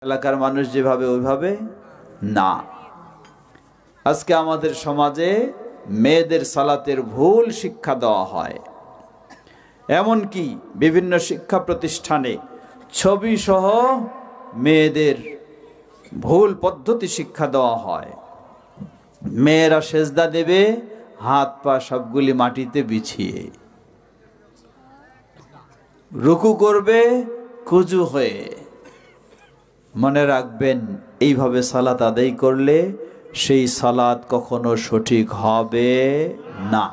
এলাকার মানুষ যেভাবে ওইভাবে না। আজকে আমাদের সমাজে মেয়েদের সালাতের ভুল শিক্ষা দেওয়া হয়, এমনকি বিভিন্ন শিক্ষা প্রতিষ্ঠানে ছবি সহ মেয়েদের ভুল পদ্ধতি শিক্ষা দেওয়া হয়। মেয়েরা সেজদা দেবে হাত পা সবগুলি মাটিতে বিছিয়ে, রুকু করবে কুজু হয়ে। মনে রাখবেন, এইভাবে সালাত আদায় করলে সেই সালাত কখনো সঠিক হবে না।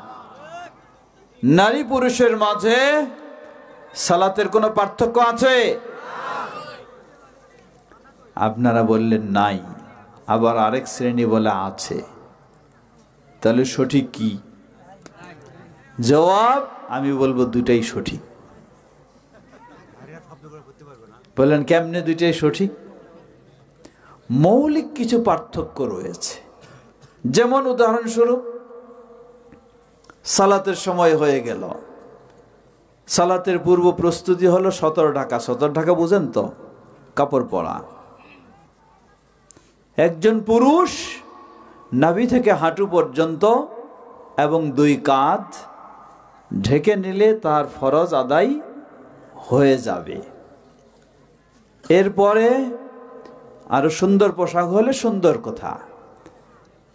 নারী পুরুষের মাঝে সালাতের কোনো পার্থক্য আছে? আপনারা বললেন নাই, আবার আরেক শ্রেণী বলে আছে। তাহলে সঠিক কি? জবাব আমি বলবো দুটাই সঠিক। বললেন কেমনে দুইটাই সঠিক? মৌলিক কিছু পার্থক্য রয়েছে। যেমন উদাহরণস্বরূপ, সালাতের সময় হয়ে গেল, সালাতের পূর্ব প্রস্তুতি হলো সতর ঢাকা। সতর ঢাকা বুঝেন তো? কাপড় পরা। একজন পুরুষ নাভি থেকে হাঁটু পর্যন্ত এবং দুই কাঁধ ঢেকে নিলে তার ফরজ আদায় হয়ে যাবে। এরপরে আরো সুন্দর পোশাক হলে সুন্দর কথা,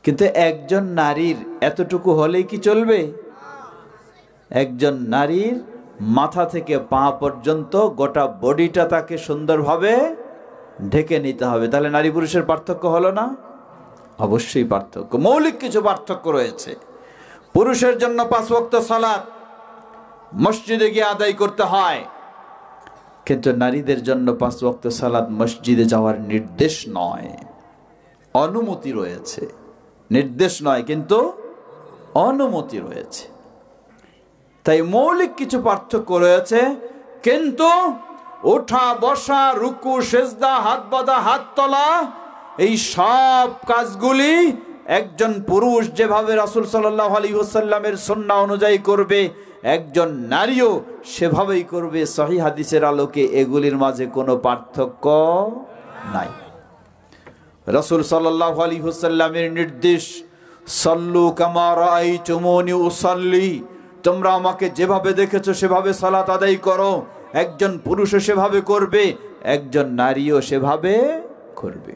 কিন্তু একজন নারীর এতটুকু হলেই কি চলবে? একজন নারীর মাথা থেকে পা পর্যন্ত গোটা বডিটা তাকে সুন্দরভাবে ঢেকে নিতে হবে। তাহলে নারী পুরুষের পার্থক্য হলো না? অবশ্যই পার্থক্য, মৌলিক কিছু পার্থক্য রয়েছে। পুরুষের জন্য 5 ওয়াক্ত সালাত মসজিদে গিয়ে আদায় করতে হয়, কিন্তু নারীদের জন্য 5 ওয়াক্ত সালাত মসজিদে যাওয়ার নির্দেশ নয়, অনুমতি রয়েছে। নির্দেশ নয়, কিন্তু অনুমতি রয়েছে। তাই মৌলিক কিছু পার্থক্য রয়েছে, কিন্তু ওঠা বসা, রুকু, সেজদা, হাত বাঁধা, হাত তোলা, এই সব কাজগুলি একজন পুরুষ যেভাবে রাসূল সাল্লাল্লাহু আলাইহি ওয়াসাল্লামের সুন্নাহ অনুযায়ী করবে, একজন নারীও সেভাবেই করবে। সহিহ হাদিসের আলোকে এগুলির মাঝে কোনো পার্থক্য নাই। রাসূল সাল্লাল্লাহু আলাইহি ওয়াসাল্লামের নির্দেশ, সাল্লু কামা রাআইতুমুনি উসাল্লি, তোমরা আমাকে যেভাবে দেখেছো সেভাবে সালাত আদায় করো। একজন পুরুষও সেভাবে করবে, একজন নারীও সেভাবে করবে।